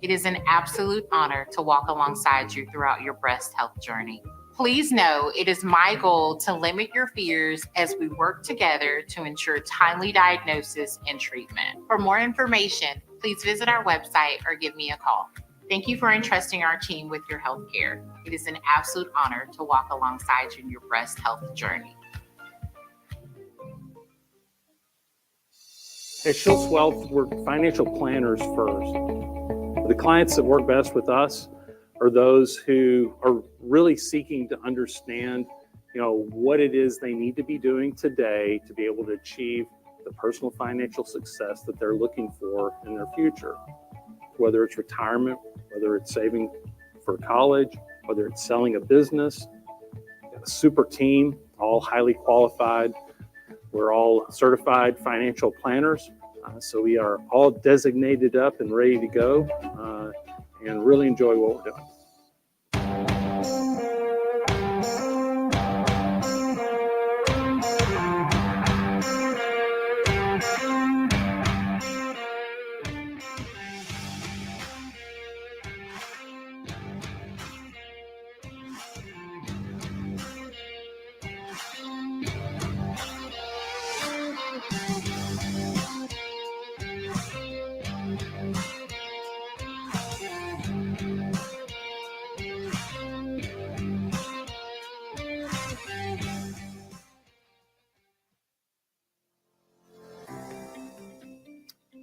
It is an absolute honor to walk alongside you throughout your breast health journey. Please know it is my goal to limit your fears as we work together to ensure timely diagnosis and treatment. For more information, please visit our website or give me a call. Thank you for entrusting our team with your health care. It is an absolute honor to walk alongside you in your breast health journey. At Schultz Wealth, we're financial planners first. The clients that work best with us are those who are really seeking to understand, what it is they need to be doing today to be able to achieve the personal financial success that they're looking for in their future. Whether it's retirement, whether it's saving for college, whether it's selling a business, a super team, all highly qualified. We're all certified financial planners, so we are all designated up and ready to go and really enjoy what we're doing.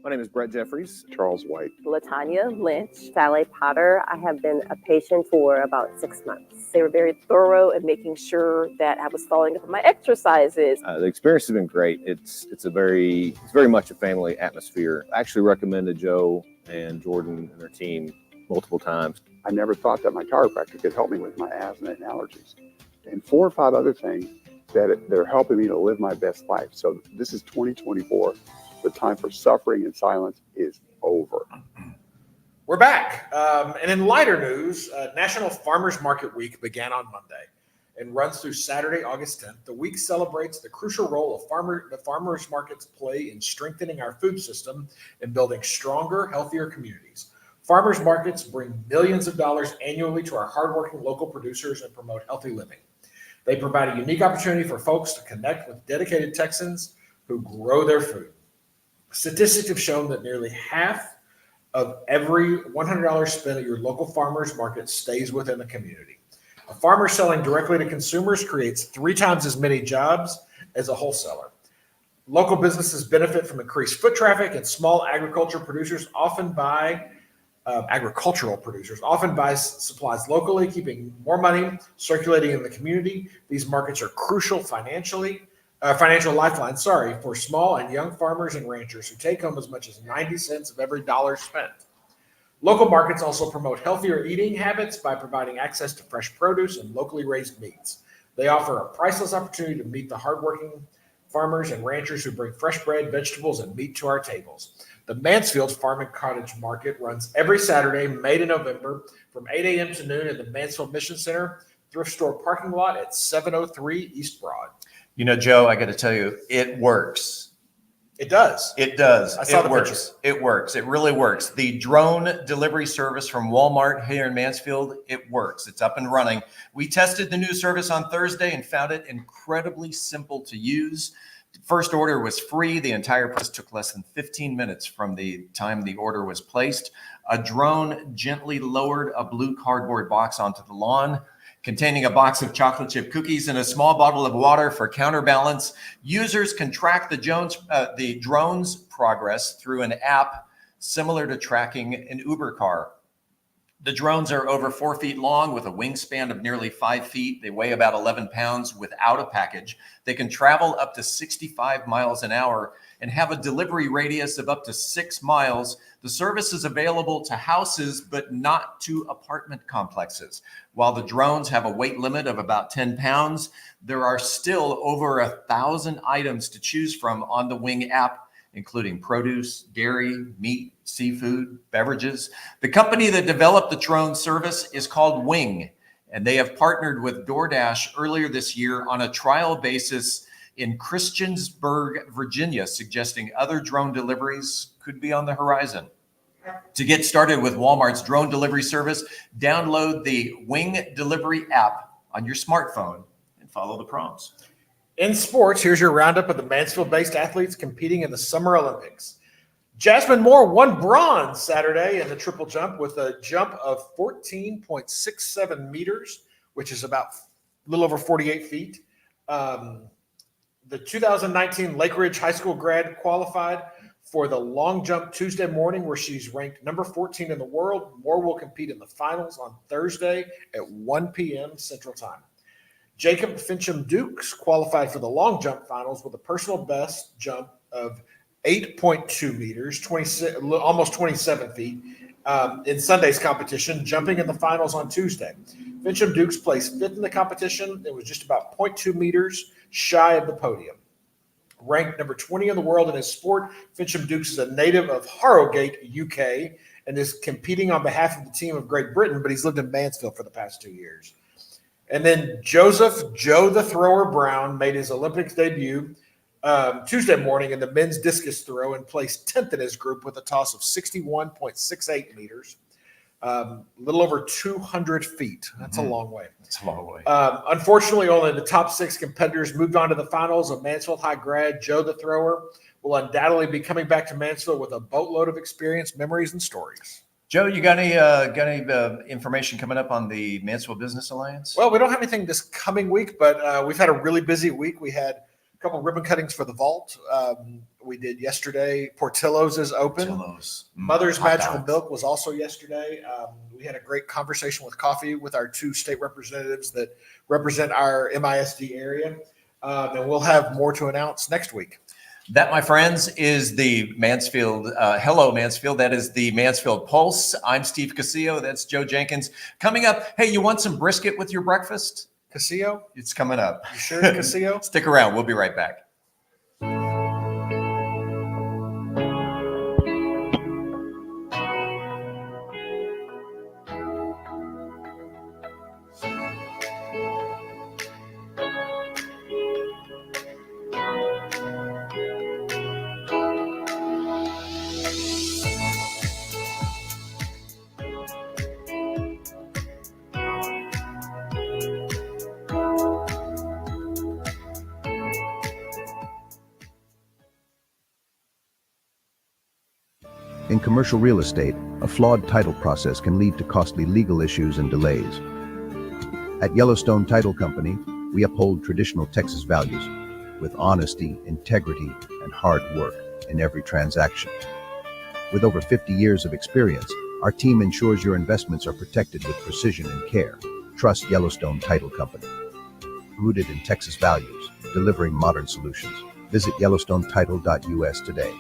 My name is Brett Jeffries. Charles White. Latanya Lynch. Sally Potter. I have been a patient for about 6 months. They were very thorough in making sure that I was following up on my exercises. The experience has been great. It's very much a family atmosphere. I actually recommended Joe and Jordan and their team multiple times. I never thought that my chiropractor could help me with my asthma and allergies, and 4 or 5 other things that they're helping me to live my best life. So this is 2024. The time for suffering and silence is over. We're back. And in lighter news, National Farmers Market Week began on Monday and runs through Saturday, August 10th. The week celebrates the crucial role the farmers markets play in strengthening our food system and building stronger, healthier communities. Farmers markets bring millions of dollars annually to our hardworking local producers and promote healthy living. They provide a unique opportunity for folks to connect with dedicated Texans who grow their food. Statistics have shown that nearly half of every $100 spent at your local farmers market stays within the community. A farmer selling directly to consumers creates 3 times as many jobs as a wholesaler. Local businesses benefit from increased foot traffic, and small agricultural producers often buy supplies locally, keeping more money circulating in the community. These markets are crucial financial lifeline, for small and young farmers and ranchers who take home as much as 90 cents of every dollar spent. Local markets also promote healthier eating habits by providing access to fresh produce and locally raised meats. They offer a priceless opportunity to meet the hardworking farmers and ranchers who bring fresh bread, vegetables, and meat to our tables. The Mansfield Farm and Cottage Market runs every Saturday, May to November, from 8 a.m. to noon in the Mansfield Mission Center thrift store parking lot at 703 East Broad. Joe, I got to tell you, it works. It does. It does. I saw the works. picture. It works. It really works. The drone delivery service from Walmart here in Mansfield, it works. It's up and running. We tested the new service on Thursday and found it incredibly simple to use. First order was free. The entire process took less than 15 minutes from the time the order was placed. A drone gently lowered a blue cardboard box onto the lawn, containing a box of chocolate chip cookies and a small bottle of water for counterbalance. Users can track the drone's progress through an app similar to tracking an Uber car. The drones are over 4 feet long with a wingspan of nearly 5 feet. They weigh about 11 pounds without a package. They can travel up to 65 miles an hour and have a delivery radius of up to 6 miles. The service is available to houses, but not to apartment complexes. While the drones have a weight limit of about 10 pounds, there are still over 1,000 items to choose from on the Wing app, including produce, dairy, meat, seafood, beverages. The company that developed the drone service is called Wing, and they have partnered with DoorDash earlier this year on a trial basis in Christiansburg, Virginia, suggesting other drone deliveries could be on the horizon. To get started with Walmart's drone delivery service, download the Wing Delivery app on your smartphone and follow the prompts. In sports, here's your roundup of the Mansfield-based athletes competing in the Summer Olympics. Jasmine Moore won bronze Saturday in the triple jump with a jump of 14.67 meters, which is about a little over 48 feet. The 2019 Lake Ridge High School grad qualified for the long jump Tuesday morning, where she's ranked number 14 in the world. Moore will compete in the finals on Thursday at 1 p.m. Central Time. Jacob Fincham Dukes qualified for the long jump finals with a personal best jump of 8.2 meters, almost 27 feet, in Sunday's competition, jumping in the finals on Tuesday. Fincham Dukes placed fifth in the competition. It was just about 0.2 meters shy of the podium. Ranked number 20 in the world in his sport, Fincham Dukes is a native of Harrogate, UK, and is competing on behalf of the team of Great Britain, but he's lived in Mansfield for the past 2 years. And then Joseph Joe the Thrower Brown made his Olympics debut Tuesday morning in the men's discus throw and placed 10th in his group with a toss of 61.68 meters, a little over 200 feet. That's a long way. That's a long way. Unfortunately, only the top 6 competitors moved on to the finals. Of Mansfield High grad Joe the Thrower will undoubtedly be coming back to Mansfield with a boatload of experience, memories, and stories. Joe, you got any information coming up on the Mansfield Business Alliance? Well, we don't have anything this coming week, but we've had a really busy week. We had a couple ribbon cuttings for the vault. We did yesterday. Portillo's is open. Portillo's. Mother's Hot Magical dogs. Milk was also yesterday. We had a great conversation with coffee with our 2 state representatives that represent our MISD area. And we'll have more to announce next week. That, my friends, is the Mansfield. Hello, Mansfield. That is the Mansfield Pulse. I'm Steve Casillo. That's Joe Jenkins. Coming up, hey, you want some brisket with your breakfast? Casillo? It's coming up. You sure it's Casillo? Stick around. We'll be right back. In commercial real estate, a flawed title process can lead to costly legal issues and delays. At Yellowstone Title Company, we uphold traditional Texas values with honesty, integrity, and hard work in every transaction. With over 50 years of experience, our team ensures your investments are protected with precision and care. Trust Yellowstone Title Company. Rooted in Texas values, delivering modern solutions. Visit YellowstoneTitle.us today.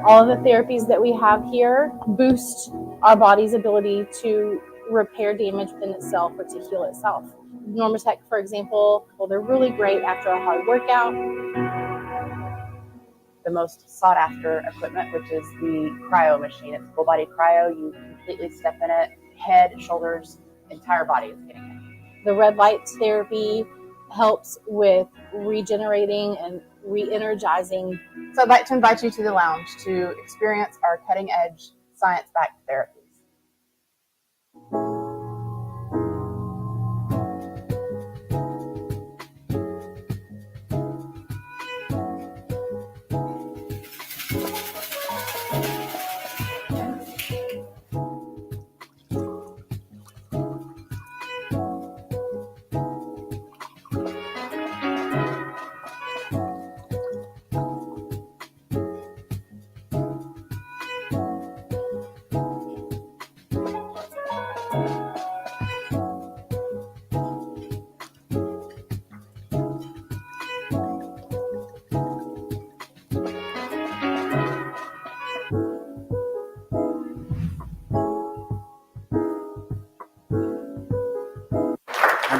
All of the therapies that we have here boost our body's ability to repair damage within itself or to heal itself. Normatec, for example, well, they're really great after a hard workout. The most sought after equipment, which is the cryo machine. It's full body cryo. You completely step in it, head, shoulders, entire body is getting it. The red light therapy helps with regenerating and re-energizing. So I'd like to invite you to the lounge to experience our cutting edge science-backed therapies.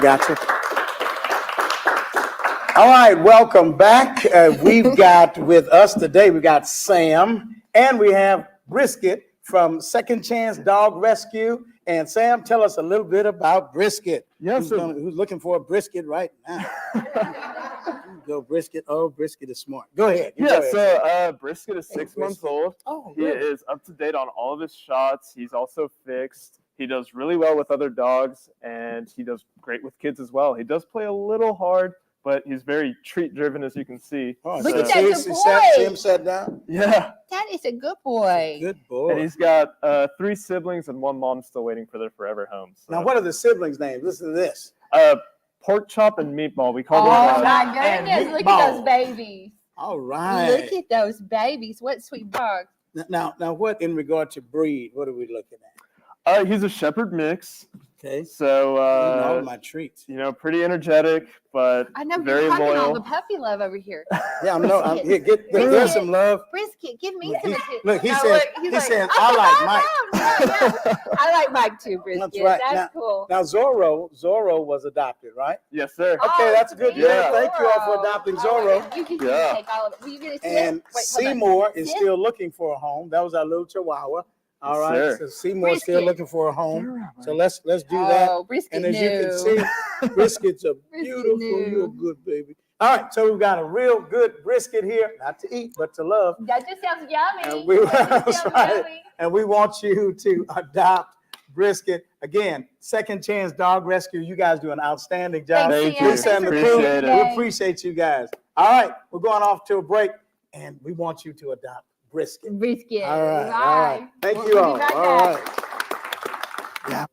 got you. All right, welcome back. We've got with us today, we got Sam, and we have Brisket from Second Chance Dog Rescue. And Sam, tell us a little bit about Brisket. Yes, Who's looking for a brisket right now? Go Brisket. Oh, Brisket is smart. Go ahead. Yeah, so Brisket is 6 months old. Oh, he really? is up to date on all of his shots. He's also fixed. He does really well with other dogs, and he does great with kids as well. He does play a little hard, but he's very treat driven, as you can see. Oh, Look at that good See boy. him sat down? Yeah. That is a good boy. Good boy. And he's got 3 siblings and 1 mom still waiting for their forever home. So. Now, what are the siblings' names? Listen to this. Pork Chop and Meatball. We call Oh them. my goodness, look at those babies. All right. Look at those babies. What sweet dogs. Now, what in regard to breed? What are we looking at? He's a shepherd mix. Okay. So all my treats. You know, pretty energetic, but I know very you're hugging all loyal. the puppy love over here. Yeah, I'm here. There's some love. Brisket, give me some attention. Look, he No, said, he's he like, said, oh, I like Mike. no. I like Mike too, Brisket. That's right. That's cool. Now, Zorro was adopted, right? Yes, sir. Okay, that's good. Yeah. Thank you all for adopting Zorro. You can Yeah. take all of it. Will you get a And sit? Wait, hold on. Seymour is Sit. still looking for a home. That was our little Chihuahua. All right. Yes, So Seymour's still Brisket. looking for a home. So let's do that. Oh, Brisket And as you can knew. see, Brisket's a Brisket beautiful, knew. you're a good baby. All right, so we've got a real good brisket here, not to eat, but to love. That just sounds yummy. And we, That just that's sounds right. yummy. And we want you to adopt Brisket. Again, Second Chance Dog Rescue. You guys do an outstanding job. Thanks, Sam. Lisa and the Thanks for crew, being here we today. appreciate you guys. All right, we're going off to a break, and we want you to adopt Brisket. Brisket. All right, Bye. all right. Thank We'll you be all. right All back. right. Yeah.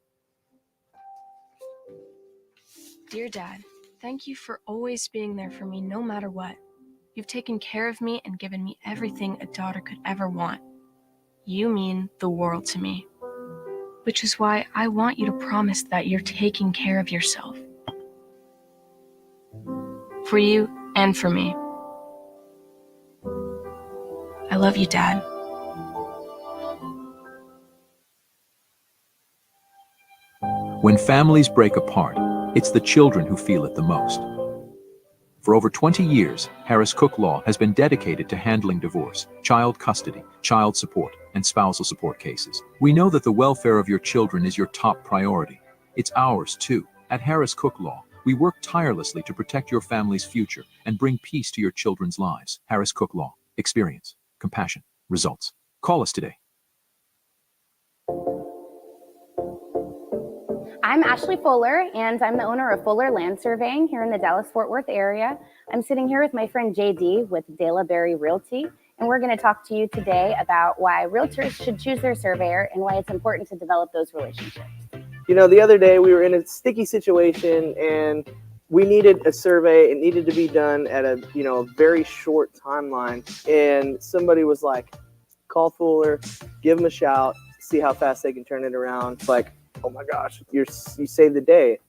Dear Dad, thank you for always being there for me no matter what. You've taken care of me and given me everything a daughter could ever want. You mean the world to me. Which is why I want you to promise that you're taking care of yourself. For you and for me. I love you, Dad. When families break apart, it's the children who feel it the most. For over 20 years, Harris Cook Law has been dedicated to handling divorce, child custody, child support, and spousal support cases. We know that the welfare of your children is your top priority. It's ours, too. At Harris Cook Law, we work tirelessly to protect your family's future and bring peace to your children's lives. Harris Cook Law. Experience, compassion, results. Call us today. I'm Ashley Fuller, and I'm the owner of Fuller Land Surveying here in the Dallas-Fort Worth area. I'm sitting here with my friend JD with Dela Berry Realty, and we're going to talk to you today about why realtors should choose their surveyor and why it's important to develop those relationships. You know, the other day we were in a sticky situation and we needed a survey. It needed to be done at a, a very short timeline. And somebody was like, call Fuller, give them a shout, see how fast they can turn it around. It's like, oh my gosh, you saved the day.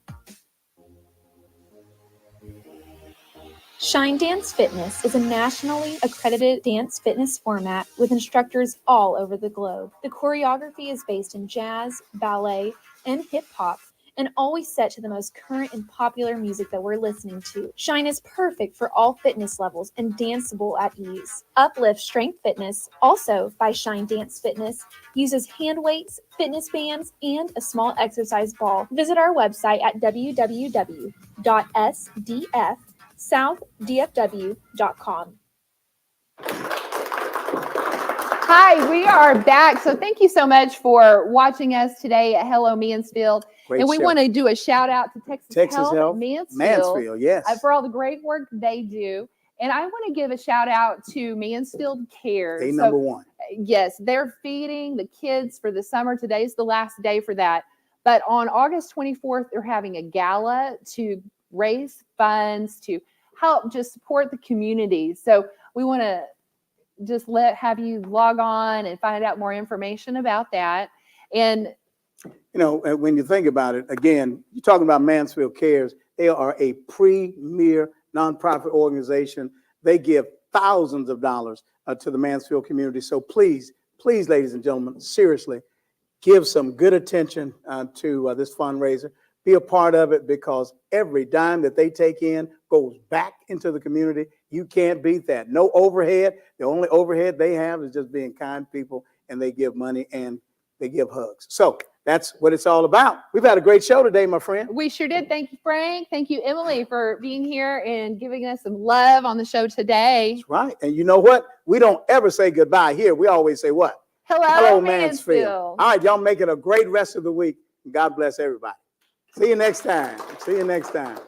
Shine Dance Fitness is a nationally accredited dance fitness format with instructors all over the globe. The choreography is based in jazz, ballet, and hip hop, and always set to the most current and popular music that we're listening to. Shine is perfect for all fitness levels and danceable at ease. Uplift Strength Fitness, also by Shine Dance Fitness, uses hand weights, fitness bands, and a small exercise ball. Visit our website at www.sdfsouthdfw.com. Hi, we are back. So thank you so much for watching us today at Hello Mansfield. Great and we show. want to do a shout out to Texas Health Mansfield, yes. for all the great work they do. And I want to give a shout out to Mansfield Cares. They number one. Yes, they're feeding the kids for the summer. Today's the last day for that. But on August 24th, they're having a gala to raise funds to help just support the community. So we want to just have you log on and find out more information about that. And when you think about it, again, you're talking about Mansfield Cares. They are a premier nonprofit organization. They give thousands of dollars to the Mansfield community. So please, ladies and gentlemen, seriously, give some good attention to this fundraiser. be a part of it, because every dime that they take in goes back into the community. You can't beat that. No overhead. The only overhead they have is just being kind people, and they give money and they give hugs. So that's what it's all about. We've had a great show today, my friend. We sure did. Thank you, Frank. Thank you, Emily, for being here and giving us some love on the show today. That's right. And you know what? We don't ever say goodbye here. We always say what? Hello, Mansfield. All right, y'all make it a great rest of the week. God bless everybody. See you next time. See you next time.